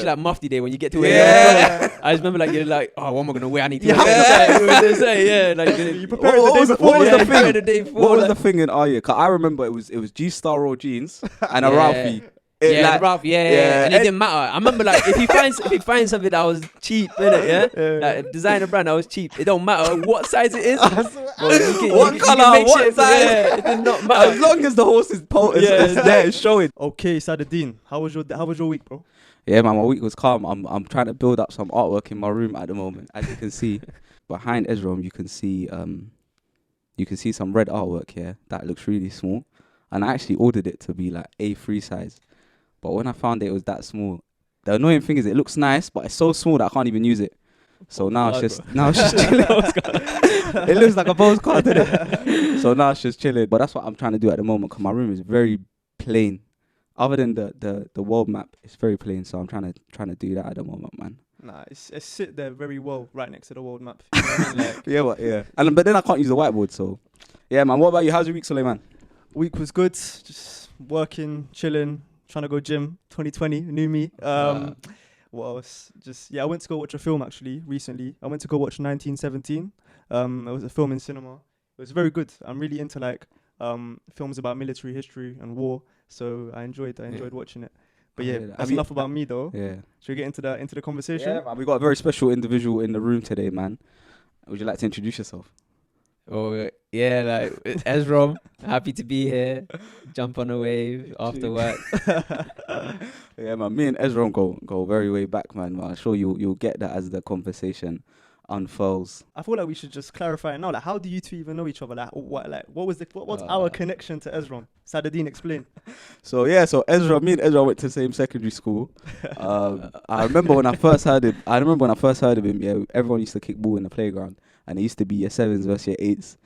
like mufti day when you get to wear I just remember like you're like, oh, what am I gonna wear? I need to wear. Like you prepared the day before. What was the thing in our year? Cause I remember it was G-Star Roll jeans and a Ralphie. And it didn't matter. I remember like if you find something that was cheap, innit, like a designer brand that was cheap, it don't matter what size it is. What colour, what size? It does not matter. As long as the horse is there, it's showing. Okay, Saadadeen, how was your week, bro? Yeah, man, my week was calm. I'm trying to build up some artwork in my room at the moment. As you can see, behind Esrom, you can see some red artwork here that looks really small, and I actually ordered it to be like A3 size. But when I found it was that small, the annoying thing is it looks nice, but it's so small that I can't even use it. So now it's just chilling. It looks like a postcard, doesn't it? So now it's just chilling. But that's what I'm trying to do at the moment, because my room is very plain. Other than the world map, it's very plain. So I'm trying to do that at the moment, man. Nah, it's sit there very well right next to the world map. You know what I mean? Like, yeah. But then I can't use the whiteboard. So yeah, man. What about you? How's your week, Sulaiman? Week was good. Just working, chilling. Trying to go gym, 2020, new me. What else? I went to go watch a film actually recently. I went to go watch 1917. It was a film in cinema. It was very good. I'm really into like films about military history and war, so I enjoyed watching it. But yeah, that's enough about me though. Yeah. Should we get into the conversation? Yeah, man, we got a very special individual in the room today, man. Would you like to introduce yourself? Oh yeah, like Ezra, happy to be here. Jump on a wave after work. Yeah, man. Me and Ezra go very way back, man. I'm sure you'll get that as the conversation unfurls. I feel like we should just clarify it now. Like, how do you two even know each other? Like, what's our connection to Ezra? Saadadeen, explain. So me and Ezra went to the same secondary school. I remember when I first heard of him. Yeah, everyone used to kick ball in the playground. And it used to be year 7s versus year 8s.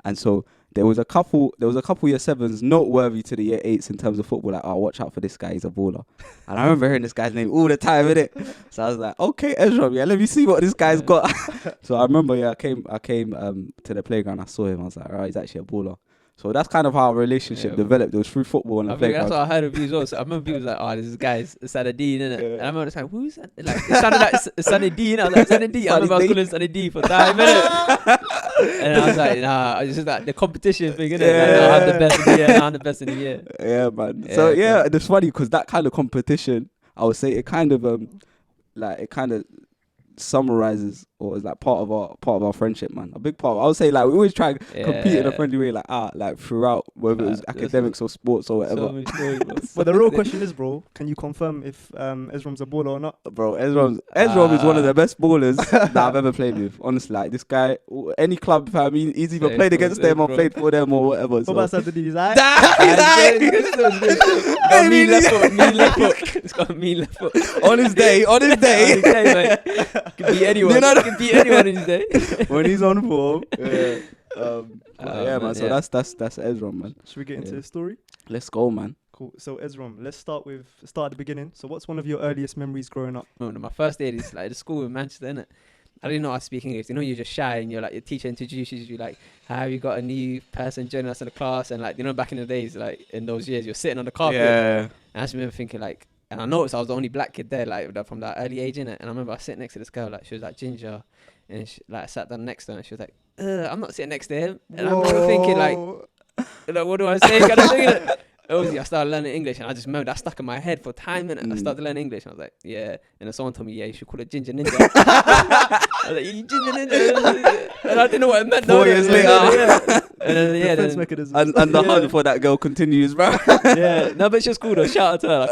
And so there was a couple year 7s noteworthy to the year 8s in terms of football. Like, watch out for this guy, he's a baller. And I remember hearing this guy's name all the time, innit? So I was like, okay, Ezra, let me see what this guy's got. So I remember, I came to the playground, I saw him, I was like, all right, he's actually a baller. So that's kind of how our relationship developed. It was through football and the playground. That's what I heard of you as well. So I remember people was like, oh, this guy's Saadadeen, innit? And I remember it's like, who's that? Like, it sounded like Saadadeen. I was like, Saadadeen. I remember I was calling Saadadeen for time, innit? And I was like, nah, it's just like the competition thing, innit? Yeah. Like, I'm the best in the year, I'm the best in the year. Yeah, man. Yeah, so yeah, it's funny because that kind of competition, I would say it kind of summarizes or is like part of our friendship, man. A big part. I would say like we always try to compete in a friendly way, like throughout, whether it was academics or sports or whatever. But the real question is, bro, can you confirm if Esrom's a baller or not? Bro, Esrom is one of the best ballers that I've ever played with. Honestly, like this guy, any club, I mean, he's either played against them or played for them or whatever. What about Saturday? He's like, mean left foot. It's got a mean left foot. On his day, mate. Can be anyone. You know, can be anyone in his day. When he's on form. Yeah. Man. So that's Ezra, man. Should we get into the story? Let's go, man. Cool. So Ezra, let's start at the beginning. So what's one of your earliest memories growing up? My first day is like the school in Manchester, innit? I didn't know I was speaking English. You know, you're just shy and you're like, your teacher introduces you like, have you got a new person joining us in the class? And like, you know, back in the days, like in those years, you're sitting on the carpet. Yeah. And I just remember thinking like, and I noticed I was the only black kid there, like from that early age, innit? And I remember I was sitting next to this girl, like she was like ginger, and she, like I sat down next to her, and she was like, I'm not sitting next to him. And I remember thinking like, what do I say? Kind of thing. Obviously, I started learning English, and I just remember that stuck in my head for time, and I started learning English, and I was like, yeah. And then someone told me, yeah, you should call it ginger ninja. I was like, you ginger ninja, and I didn't know what it meant. 4 years later, and then defense mechanism, and the hunt for that girl continues, bro. Yeah, no, but she was cool though. Shout out to her.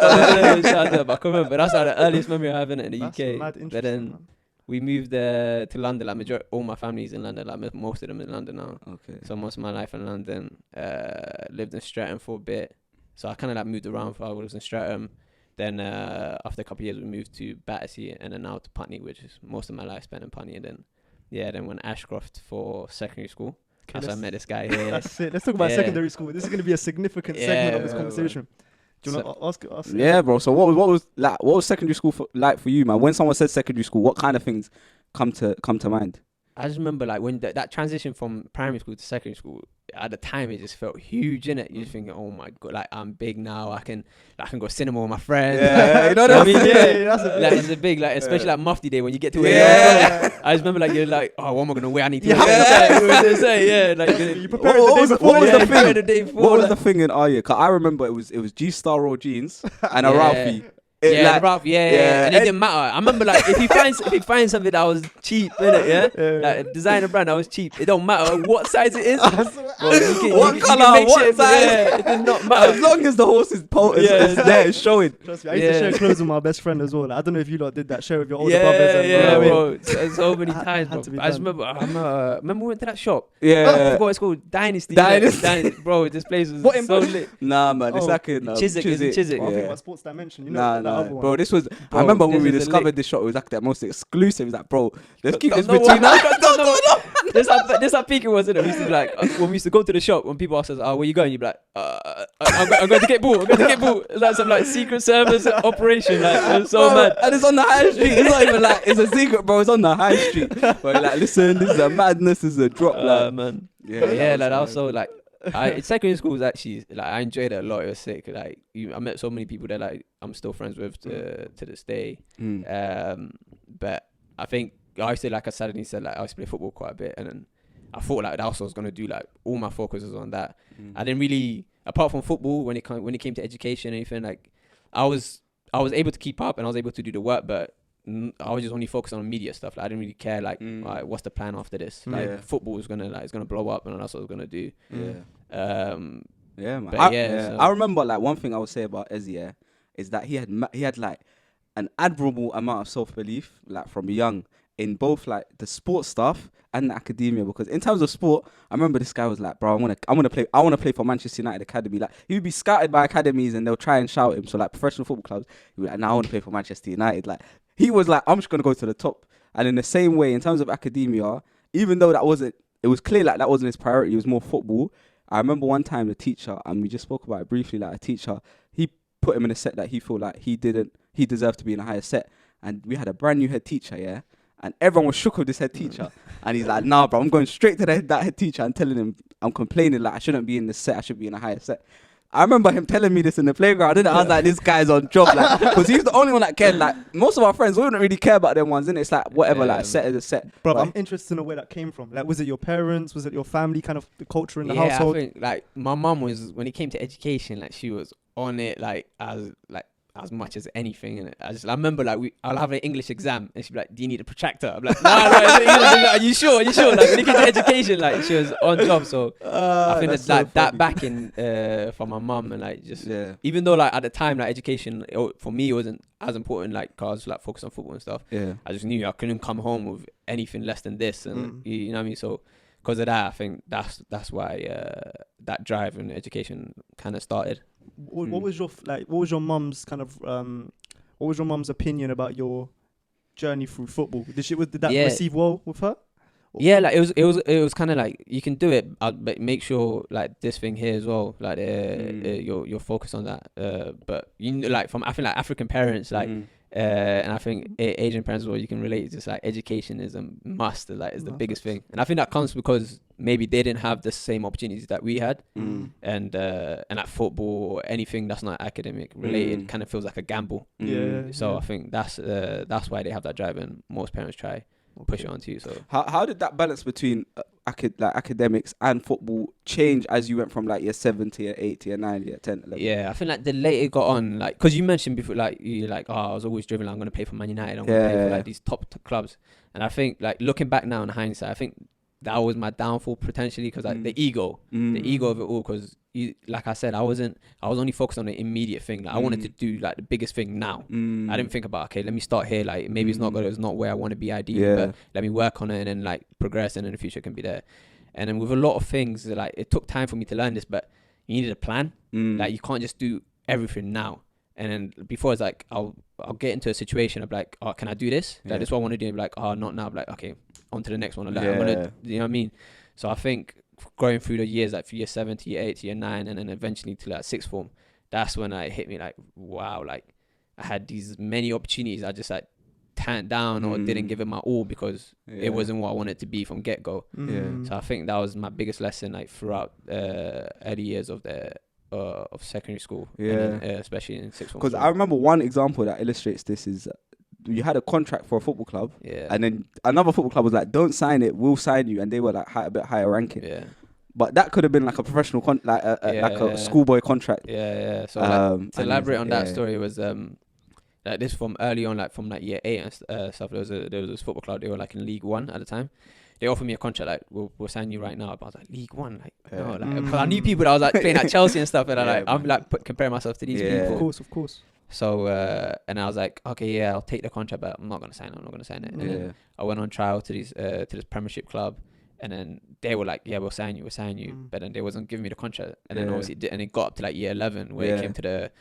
Shout out to her. But I can't remember. But that's like the earliest memory I have in the UK. But then we moved to London. Like all my family's in London. Like most of them in London now. Okay. So most of my life in London. Lived in Streatham for a bit. So I kind of like moved around for I was in Streatham. Then after a couple of years, we moved to Battersea and then now to Putney, which is most of my life spent in Putney. And then went Ashcroft for secondary school. Okay, so I met this guy here. That's it. Let's talk about secondary school. This is going to be a significant segment of this conversation. Do you want to ask? Yeah, bro. So what was secondary school like for you, man? When someone said secondary school, what kind of things come to mind? I just remember like when that transition from primary school to secondary school, at the time it just felt huge, innit? You just thinking, oh my god, like I'm big now. I can go cinema with my friends. Yeah, you know what I mean? That's a Like it's a big, like especially like Mufti Day when you get to wear. Yeah. I just remember like you're like, oh, what am I gonna wear? I need to. Yeah. Say, yeah, like you prepared the day before. What was yeah, the thing? the day before, What was like- the thing in our year? Cause I remember it was G-Star roll jeans and a Yeah. Ralphie. It, Yeah, like, Ralph, yeah, and it didn't matter. I remember like if you find something that was cheap, innit, yeah, like a designer brand that was cheap, it don't matter what size it is. Bro, What colour, make what shit, size? yeah, it does not matter. as long as the horse is Yeah. is there, it's showing. Trust me, I used to Yeah. share clothes with my best friend as well. Like, I don't know if you lot did that, share with your older Yeah, brothers. And, yeah, what I bro. So many times, had bro. to be I just done. remember, remember we went to that shop. I Yeah. forgot what it's called. Dynasty. Dynasty. Bro, this place was What in so Bush? lit. Nah, man, it's Oh, like in Chiswick, is it Chiswick? I think Yeah. about Sports Dimension. You know Nah, that other nah, one. bro. This was. I Bro, remember when this we is a discovered lick. this shop. It was like the most exclusive. It was like, bro, let's keep this No, between us. This how peak it was, innit? We used to be like, when we used to go to the shop, when people ask us, oh, where you going? You'd be like, I'm going to get boo. I'm going to get boo. It's like some like secret service operation. Like, it was so Bro, mad. and it's on the high street. It's not even like it's a secret, bro. It's on the high street. But like, listen, this is a madness. This is a drop, like, Man. yeah, Yeah, like that was so like. Secondary school was actually like I enjoyed it a lot. It was sick. Like I met so many people that like I'm still friends with to this day. But I think I used to, like I suddenly said, like I used to play football quite a bit, and then I thought like that's what I was gonna do. Like all my focus was on that. I didn't really, apart from football, when it came to education and anything, like I was able to keep up and I was able to do the work, but I was just only focused on media stuff. Like, I didn't really care like what's the plan after this. Like Yeah. football was gonna it's gonna blow up, and that's what I was gonna do. Yeah, man. But so- I remember like one thing I would say about Ezra is that he had like an admirable amount of self-belief, like from young, in both like the sports stuff and the academia. Because in terms of sport, I remember this guy was like, bro, I want to play for Manchester United Academy. Like he would be scouted by academies and they'll try and shout him. So like professional football clubs, he'd be like, nah, I want to play for Manchester United. Like he was like, I'm just gonna go to the top. And in the same way, in terms of academia, even though it was clear like that wasn't his priority, it was more football. I remember one time the teacher, and we just spoke about it briefly, like a teacher, he put him in a set that he felt like he deserved to be in a higher set. And we had a brand new head teacher, yeah? And everyone was shook with this head teacher. And he's like, nah, bro, I'm going straight to that head teacher and telling him, I'm complaining, like, I shouldn't be in this set, I should be in a higher set. I remember him telling me this in the playground, didn't I? Was like, this guy's on job, like, because he's the only one that cared. Like, most of our friends, we wouldn't really care about them ones, innit? It's like, whatever, Yeah, like, set is a set. Bro, But- I'm interested in where that came from. Like, was it your parents? Was it your family? Kind of the culture in the yeah, household? I think like my mum was, when it came to education, like she was on it like as much as anything. And I remember like I'll have an English exam and she'd be like, "Do you need a protractor?" I'm like, "No, are you sure? Are you sure?" Like when it came to education, like she was on job. So I think that's that's like so that funny. backing from my mum, and like just Yeah, even though like at the time like education for me wasn't as important, like cause I was like focused on football and stuff. yeah. I just knew I couldn't come home with anything less than this, and you know what I mean. So because of that, I think that's why that drive in education kind of started. What was your what was your mum's kind of what was your mum's opinion about your journey through football? Did that Yeah. receive well with her? Yeah, like it was kind of like you can do it, but make sure like this thing here as well, like you're focused on that. But you know, like I think like African parents, like and I think Asian parents as well, you can relate. Just like education is a must, like is the biggest thing, and I think that comes because maybe they didn't have the same opportunities that we had, and at football or anything that's not academic related kind of feels like a gamble. Yeah. So I think that's why they have that drive, and most parents try push it onto you. So How did that balance between academics and football change as you went from like year 7 to year 8 to year 9 year 10 11? yeah, I think like the later it got on, like because you mentioned before, like you like, oh, I was always driven, like, I'm gonna play for Man United, I'm gonna play for like these top clubs, and I think like looking back now in hindsight, I think that was my downfall potentially, because like the ego of it all, because like I said, I was only focused on the immediate thing. Like I wanted to do like the biggest thing now. I didn't think about, okay, let me start here, like maybe it's not good, it's not where I want to be ideally, but let me work on it and then like progress, and in the future can be there. And then with a lot of things, like it took time for me to learn this, but you needed a plan. Like you can't just do everything now. And then before, it's like I'll get into a situation of like, oh, can I do this? Like this is what I want to do. Like, oh, not now. Like, okay, on to the next one. Like, I'm gonna, you know what I mean? So I think going through the years, like from year 7 to year 8 to year 9, and then eventually to like sixth form, that's when it hit me like, wow, like I had these many opportunities. I just like turned down or didn't give it my all because Yeah. it wasn't what I wanted it to be from get go. Mm. So I think that was my biggest lesson, like throughout early years of the of secondary school, and then, especially in sixth form. Because I remember one example that illustrates this is you had a contract for a football club, and then another football club was like, "Don't sign it, we'll sign you," and they were like a bit higher ranking. Yeah. But that could have been like a professional like a schoolboy contract. Yeah. So like, to elaborate on that yeah. story was like this from early on, like from like year 8 and stuff. There was this football club. They were like in League One at the time. They offered me a contract like we'll sign you right now. But I was like, League One, like no, like because I knew people that was like playing at Chelsea and stuff, and I'm like comparing myself to these people. Of course. So and I was like, okay, yeah, I'll take the contract, but I'm not gonna sign it. And then I went on trial to this Premiership club, and then they were like, yeah, we'll sign you. But then they wasn't giving me the contract, and then obviously and it got up to like year 11 where it came to the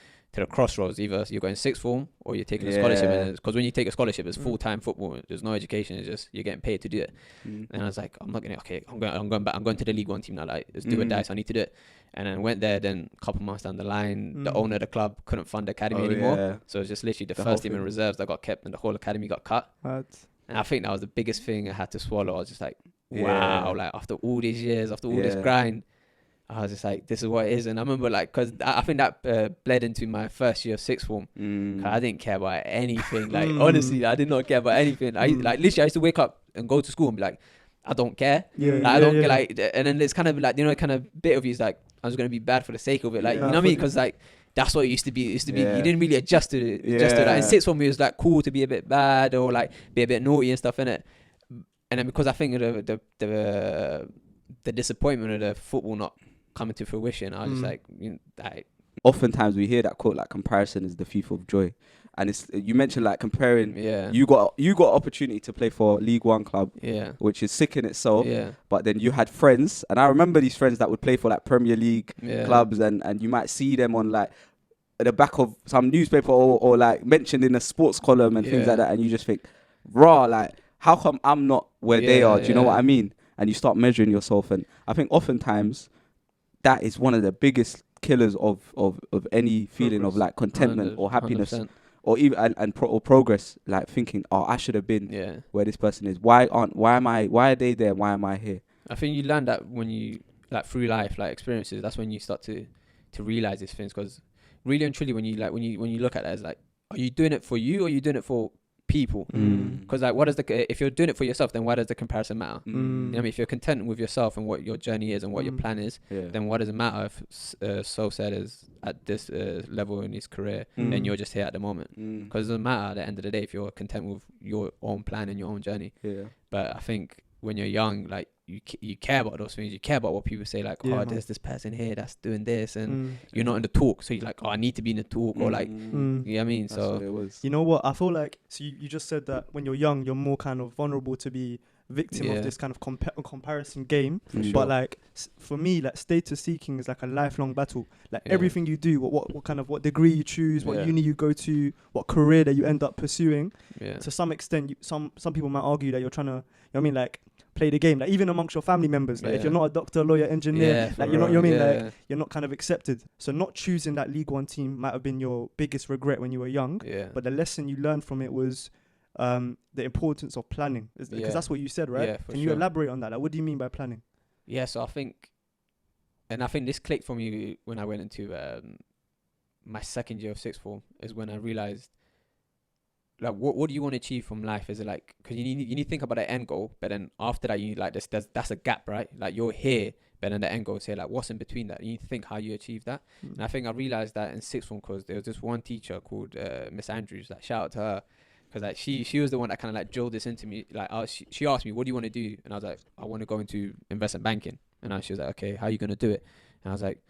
crossroads. Either you're going sixth form or you're taking a scholarship, because when you take a scholarship, it's full-time football. There's no education. It's just you're getting paid to do it. And I was like, I'm not gonna. Okay, I'm going back. I'm going to the League One team now. Like, let's do or die. So I need to do it. And then went there. Then a couple months down the line, the owner of the club couldn't fund the academy anymore. So it was just literally the first team in reserves that got kept, and the whole academy got cut. And I think that was the biggest thing I had to swallow. I was just like, wow, like after all these years, after all this grind, I was just like, this is what it is. And I remember like, because I think that bled into my first year of sixth form. I didn't care about anything. Like honestly, I did not care about anything. Like literally, I used to wake up and go to school and be like, I don't care. I don't care. Like, and then it's kind of like, kind of bit of you is like, I'm just gonna be bad for the sake of it. Like, you know what I mean? Because like, that's what it used to be. You didn't really adjust to it. And sixth form, it was like cool to be a bit bad or like be a bit naughty and stuff in it. And then because I think of the disappointment of the football not coming to fruition, I was just like, oftentimes we hear that quote like comparison is the thief of joy, and it's you mentioned like comparing. You got opportunity to play for a League One club, which is sick in itself. But then you had friends, and I remember these friends that would play for like Premier League clubs, and you might see them on like at the back of some newspaper or like mentioned in a sports column and things like that, and you just think, raw, like how come I'm not where they are? Do you know what I mean? And you start measuring yourself, and I think oftentimes that is one of the biggest killers of any feeling of like contentment or happiness 100%. or even or progress. Like thinking, oh, I should have been where this person is. Why are they there? Why am I here? I think you learn that when you like through life, like experiences. That's when you start to realize these things. Because really and truly, when you look at that, it's like, are you doing it for you or are you doing it for people? Because like, what does if you're doing it for yourself, then why does the comparison matter? You know what I mean? If you're content with yourself and what your journey is and what your plan is, then what does it matter if So said is at this level in his career and you're just here at the moment? Because it doesn't matter at the end of the day if you're content with your own plan and your own journey. But I think when you're young, like you care about those things. You care about what people say, like, there's this person here that's doing this, and you're not in the talk, so you're like, I need to be in the talk, or like, you know what I mean? That's so what it was. You know what? I feel like, so you just said that when you're young, you're more kind of vulnerable to be victim of this kind of comparison game. But like for me, like status seeking is like a lifelong battle. Like everything you do, what degree you choose, what uni you go to, what career that you end up pursuing. To some extent, some people might argue that you're trying to, you know what I mean, like play the game. Like even amongst your family members, like if you're not a doctor, lawyer, engineer, like you're not, you know what I mean, like you're not kind of accepted. So not choosing that League One team might have been your biggest regret when you were young. But the lesson you learned from it was the importance of planning, because that's what you said, right? Can you elaborate on that? Like, what do you mean by planning? So I think this clicked for me when I went into my second year of sixth form, is when I realized, like, what do you want to achieve from life? Is it like, because you need to think about the end goal, but then after that you need, like, that's a gap, right? Like you're here, but then the end goal is here, like what's in between that? You need to think how you achieve that. And I think I realized that in sixth form, because there was this one teacher called Miss Andrews. Like, shout out to her, because like she was the one that kind of like drilled this into me. Like she asked me, what do you want to do? And I was like, I want to go into investment banking. And she was like, okay, how are you going to do it? And I was like,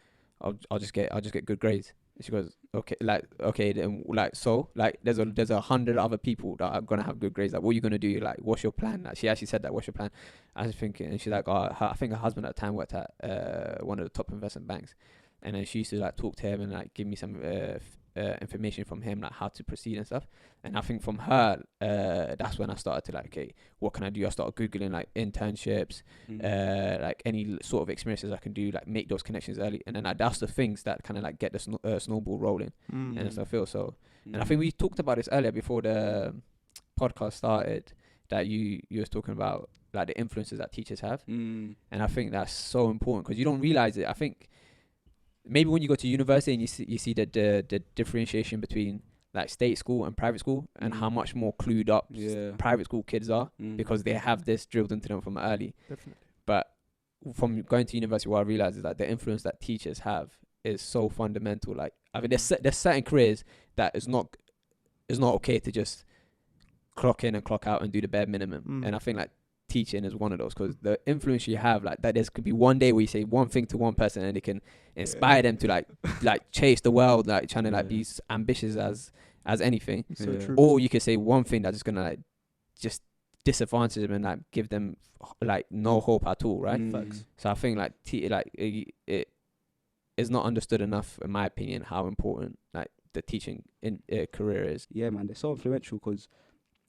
I'll just get good grades. And she goes, okay, then like, so like there's 100 other people that are gonna have good grades. Like, what are you gonna do? Like, what's your plan? Like, she actually said that, what's your plan? I was thinking, and she's like, I think her husband at the time worked at one of the top investment banks, and then she used to like talk to him and like give me some information from him, like how to proceed and stuff. And I think from her, that's when I started to like, okay, what can I do? I started Googling like internships, like any sort of experiences I can do, like make those connections early. And then that's the things that kind of like get the snowball rolling. And so I feel so. And I think we talked about this earlier before the podcast started, that you was talking about like the influences that teachers have, and I think that's so important because you don't realize it. I think maybe when you go to university and you see the differentiation between like state school and private school, and how much more clued up private school kids are because they have this drilled into them from early. Definitely. But from going to university, what I realized is that the influence that teachers have is so fundamental. Like, I mean, there's certain careers that it's not okay to just clock in and clock out and do the bare minimum. And I think like teaching is one of those, because the influence you have, like that, there could be one day where you say one thing to one person and it can inspire them to like chase the world, like trying to like be ambitious as anything. So true. Or you could say one thing that's just gonna like just disadvantage them and like give them like no hope at all, right? Facts. So I think like it is not understood enough, in my opinion, how important like the teaching in career is. Yeah, man, they're so influential because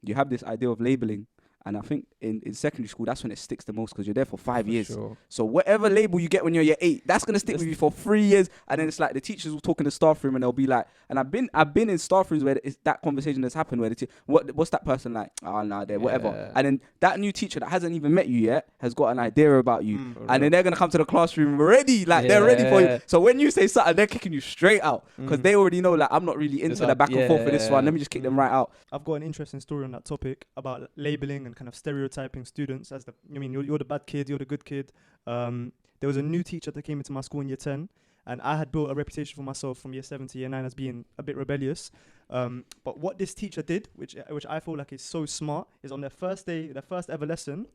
you have this idea of labeling. And I think in secondary school, that's when it sticks the most because you're there for 5 years. Sure. So whatever label you get when you're year 8, that's going to stick with you for 3 years. And then it's like the teachers will talk in the staff room and they'll be like, and I've been in staff rooms where it's that conversation has happened where what's that person like? Oh, nah, they're whatever. And then that new teacher that hasn't even met you yet has got an idea about you. And then they're going to come to the classroom ready, like they're ready for you. So when you say something, they're kicking you straight out because they already know like I'm not really into the back and forth for this one. Let me just kick them right out. I've got an interesting story on that topic about labeling and kind of stereotyping students as you're the bad kid, you're the good kid. There was a new teacher that came into my school in year 10, and I had built a reputation for myself from year 7 to year 9 as being a bit rebellious. But what this teacher did, which I feel like is so smart, is on their first day, their first ever lesson,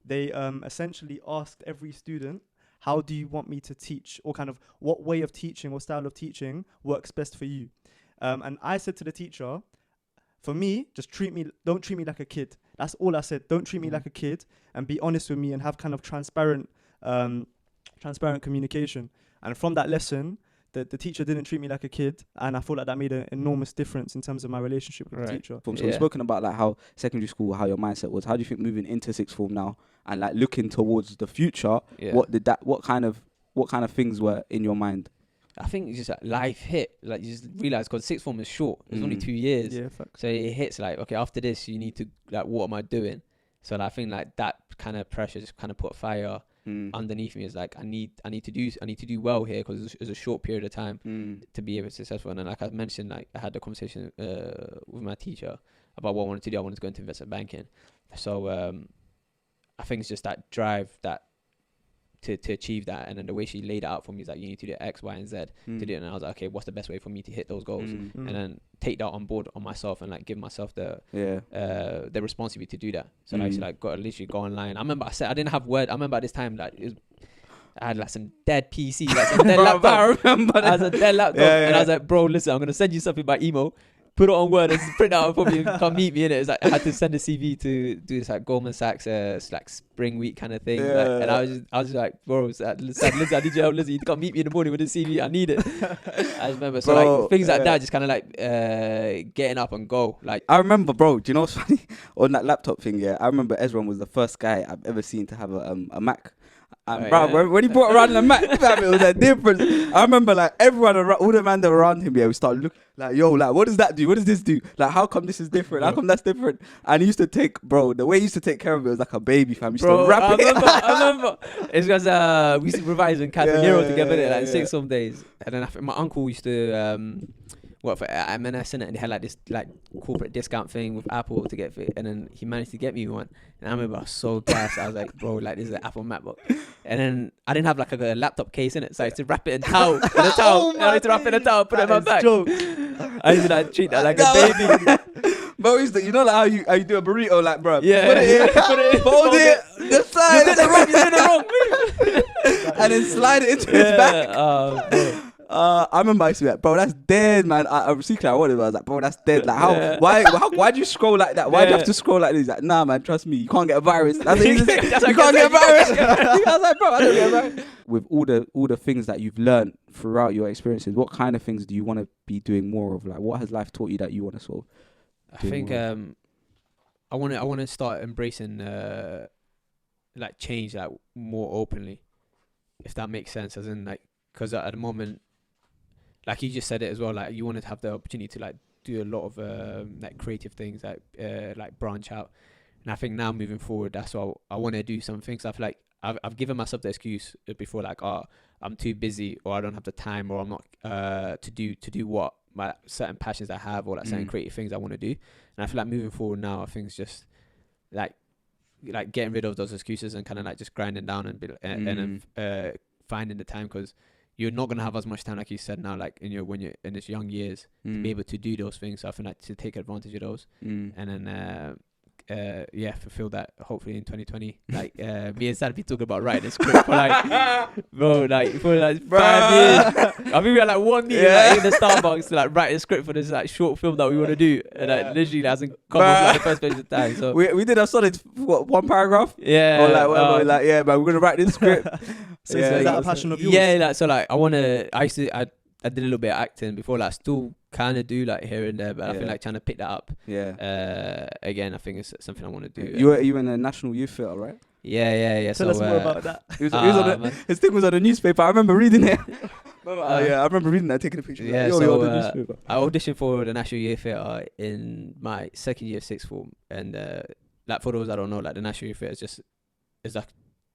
they essentially asked every student, how do you want me to teach, or kind of what way of teaching or style of teaching works best for you? And I said to the teacher, for me, don't treat me like a kid. That's all I said. Don't treat me like a kid, and be honest with me and have kind of transparent communication. And from that lesson, the teacher didn't treat me like a kid, and I feel like that made an enormous difference in terms of my relationship with the teacher. So we've spoken about like how secondary school, how your mindset was. How do you think moving into sixth form now and like looking towards the future, what kind of things were in your mind? I think it's just like life hit, like you just realize, because sixth form is short, it's only 2 years. Yeah, facts. So it hits like, okay, after this you need to like, what am I doing? So like, I think like that kind of pressure just kind of put fire underneath me. Is like, I need to do well here, because it's a short period of time to be able to be successful. And then like I mentioned, like I had the conversation with my teacher about what I wanted to do. I wanted to go into investment banking. So I think it's just that drive that to achieve that, and then the way she laid it out for me is like, you need to do X, Y, and Z to do it. And I was like, okay, what's the best way for me to hit those goals? And then take that on board on myself and like give myself the responsibility to do that. So like got to literally go online. I remember I didn't have Word. I remember at this time like I had like some dead PC, like some dead laptop. I remember that. I had a dead laptop, and I was like, bro, listen, I'm gonna send you something by email. Put it on Word and print it out for me and come meet me in it. It's like I had to send a CV to do this like Goldman Sachs like spring week kind of thing. And I was just like, bro, listen, I need your help. Listen, you come meet me in the morning with the CV. I need it. I just remember, so like things like that, just kind of like getting up and go. Like I remember, bro. Do you know what's funny on that laptop thing? Yeah, I remember Esrom was the first guy I've ever seen to have a Mac. And when he brought around the Mac, it was a difference. I remember like everyone around, all the man that were around him, we started looking like, yo, like what does that do? What does this do? Like how come this is different? How come that's different? And he used to take, bro, the way he used to take care of it was like a baby, fam. He used to wrap it. I remember. It's because we used to revise in Catanero together, like 6 some days. And then my uncle used to work for M&S, and they had like this like corporate discount thing with Apple to get fit, and then he managed to get me one. And I remember I was so gassed. I was like, bro, like this is an Apple MacBook. And then I didn't have like a laptop case in it, so I used to wrap it in towel. And I used to wrap it in a towel, put it in my bag. I used to like treat that like a baby. Bro, you know like how you do a burrito, like, bro. Yeah. Put it in, fold it, the side. You did it wrong. And then slide it into his back. I remember I used to be like, bro, that's dead, man. I was like, bro, that's dead. Like, why do you scroll like that? Why do you have to scroll like this? He's like, nah, man, trust me, you can't get a virus. That's you can't get a virus. I was like, bro, I don't get a virus. With all the things that you've learned throughout your experiences, what kind of things do you want to be doing more of? Like, what has life taught you that you want to sort of I think I want to start embracing like change like more openly, if that makes sense. As in like, because at the moment, like you just said it as well, like you wanted to have the opportunity to like do a lot of like creative things, like branch out. And I think now moving forward, that's what I want to do. Some things I feel like I've given myself the excuse before, like, oh, I'm too busy, or I don't have the time, or I'm not to do what my certain passions I have, or like certain creative things I want to do. And I feel like moving forward now, I think it's just like getting rid of those excuses and kind of like just grinding down and finding the time, because you're not gonna have as much time, like you said now, like when you're in this young years, to be able to do those things. So I feel like to take advantage of those, and then fulfill that hopefully in 2020. Like me and Sad be talking about writing a script for like 5 years. I think we had like 1 meeting like, in the Starbucks to like write a script for this like short film that we want to do, and like literally hasn't come off like the first page of the time. So we did a solid one paragraph. Yeah. Or like whatever, like man, we're gonna write this script. So is that a passion of yours? Yeah, like so like I did a little bit of acting before, like still kind of do like here and there, but I feel like trying to pick that up. Yeah. Again, I think it's something I want to do. You were in a national youth theatre, right? Yeah. Tell us more about that. His thing was on the newspaper. I remember reading it. I remember reading that, taking a picture. Yeah, so I auditioned for the National Youth Theatre in my second year of sixth form, and like for those that don't know, like the National Youth Theatre is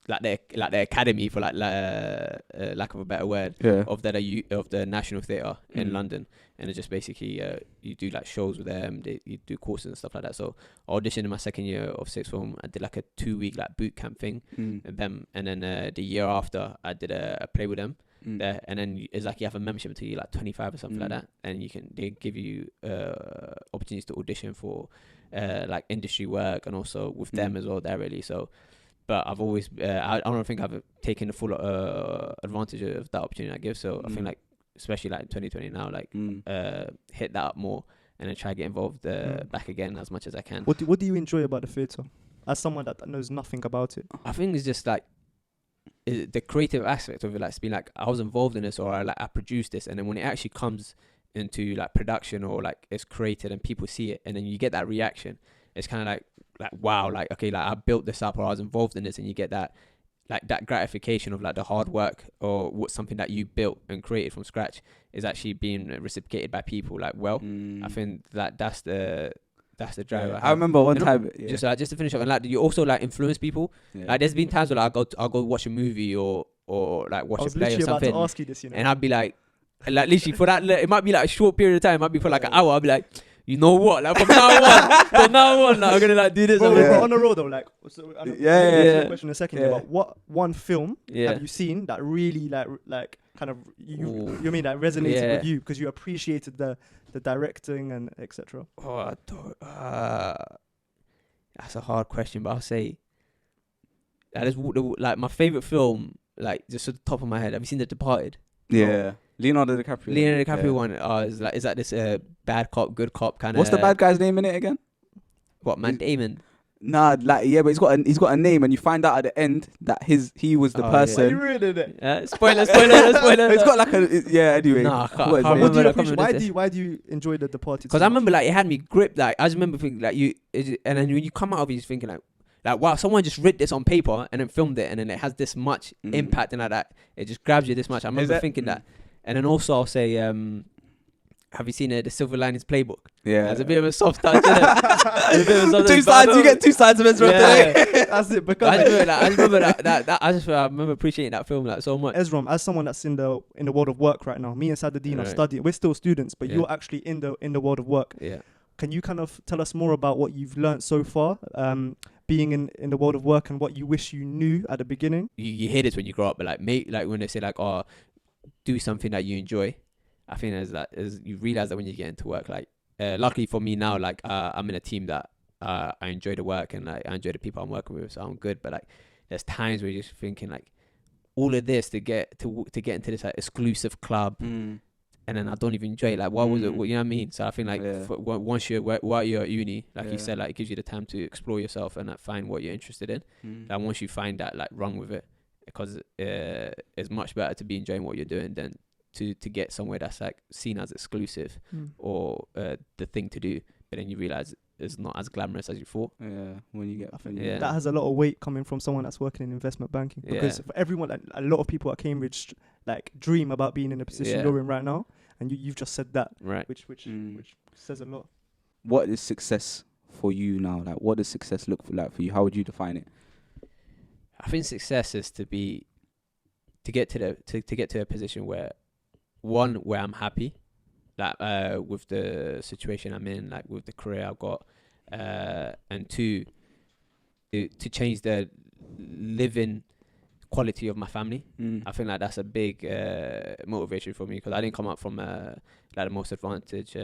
like the academy, for like lack of a better word, of the National Theatre in London. And it's just basically you do like shows with them, you do courses and stuff like that. So I auditioned in my second year of sixth form. I did like a 2-week like boot camp thing with them, and then the year after I did a play with them there. And then it's like you have a membership until you're like 25 or something like that, and they give you opportunities to audition for like industry work, and also with them as well there really. So but I've always I don't think I've taken the full advantage of that opportunity I give. So I think like especially like in 2020 now, like hit that up more, and then try to get involved back again as much as I can. What do you enjoy about the theatre, as someone that knows nothing about it? I think it's just like the creative aspect of it, like it's been like I was involved in this, or I produced this, and then when it actually comes into like production, or like it's created and people see it, and then you get that reaction, it's kind of like wow, like okay, like I built this up, or I was involved in this, and you get that like that gratification of like the hard work, or what something that you built and created from scratch is actually being reciprocated by people like I think that's the drive. I remember one time just to finish up, and like you also like influence people. Like there's been times where like, I'll go watch a movie or like watch a play or something, about to ask you this, and I'd be like literally for that it might be like a short period of time, it might be for like an hour, I'll be like, you know what? Like from now on, like, I'm gonna like do this. Bro, on the road though, like, so, question in a second. But what one film have you seen that really like kind of you mean that resonated with you because you appreciated the directing and etc. Oh, that's a hard question, but I'll say that is like my favorite film. Like just at the top of my head, have you seen The Departed? Yeah. Leonardo DiCaprio one. Is that this bad cop, good cop kind of? What's the bad guy's name in it again? What, Matt Damon? Nah, like but he's got a name, and you find out at the end that he was the person. You ruined it. Spoiler. It's got like anyway. Nah, I can't remember. Why do you enjoy The Departed? Because I remember like it had me gripped. Like I just remember thinking like and then when you come out of it, you're thinking like wow, someone just read this on paper and then filmed it, and then it has this much impact, and like that it just grabs you this much. I remember thinking that. And then also I'll say, have you seen the Silver Linings Playbook? Yeah. There's a bit of a soft touch in it. Two sides, you get two sides of Ezra. That's it. I remember appreciating that film like so much. Esrom, as someone that's in the world of work right now, me and Saadadeen are studying. We're still students, but you're actually in the world of work. Yeah. Can you kind of tell us more about what you've learned so far, being in the world of work, and what you wish you knew at the beginning? You hear this when you grow up, but like when they say like, oh, do something that you enjoy. I think as you realize that when you get into work, like luckily for me now, like I'm in a team that I enjoy the work, and like I enjoy the people I'm working with, so I'm good. But like there's times where you're just thinking like all of this to get into this like exclusive club, and then I don't even enjoy it. Like what was it? You know what I mean? So I think like once while you're at uni, like you said, like it gives you the time to explore yourself and like find what you're interested in. And once you find that, like run with it. Because it's much better to be enjoying what you're doing than to get somewhere that's like seen as exclusive or the thing to do, but then you realize it's not as glamorous as you thought. Yeah, when you get that has a lot of weight coming from someone that's working in investment banking, because for everyone, a lot of people at Cambridge like dream about being in the position you're in right now, and you've just said that, Right. which says a lot. What is success for you now? Like, what does success look like for you? How would you define it? I think success is to get to a position where I'm happy, like with the situation I'm in, like with the career I've got, and two, to change the living quality of my family. I think like that's a big motivation for me, because I didn't come up from like the most advantaged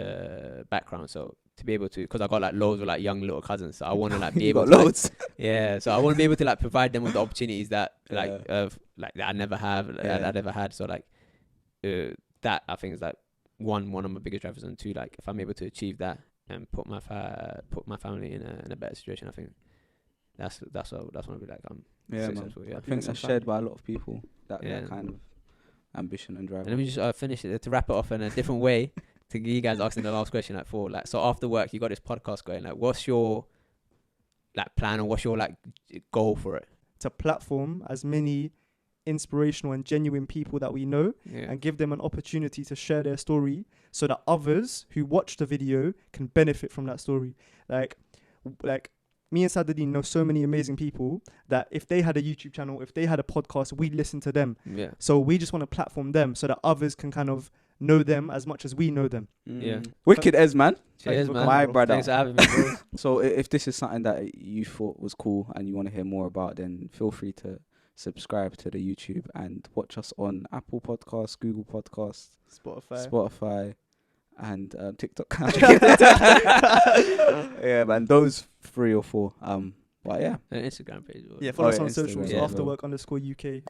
background. So to be able to, because I got like loads of like young little cousins, so I want to like be able got to loads. yeah, so I want to be able to like provide them with the opportunities that like that I never have, that I never had. So like that I think is like one of my biggest drivers, and two, like if I'm able to achieve that and put my family in a better situation, I think that's what I want to be like. Successful. Yeah, I think that's shared by a lot of people. That kind of ambition and drive. And let me just finish it to wrap it off in a different way. To you guys asking the last question, like so after work you got this podcast going. Like, what's your like plan, or what's your like goal for it? To platform as many inspirational and genuine people that we know, and give them an opportunity to share their story, so that others who watch the video can benefit from that story. Like me and Saadadeen know so many amazing people that if they had a YouTube channel, if they had a podcast, we'd listen to them. Yeah. So we just want to platform them so that others can kind of know them as much as we know them. Yeah. Wicked Ez, man. Cheers, man. My brother. Thanks for having me, bro. So if this is something that you thought was cool and you want to hear more about, then feel free to subscribe to the YouTube and watch us on Apple Podcasts, Google Podcasts, Spotify, and TikTok. Yeah, man, those 3 or 4. But yeah. An Instagram page. Yeah, follow us on Instagram, socials. yeah, Afterwork_UK.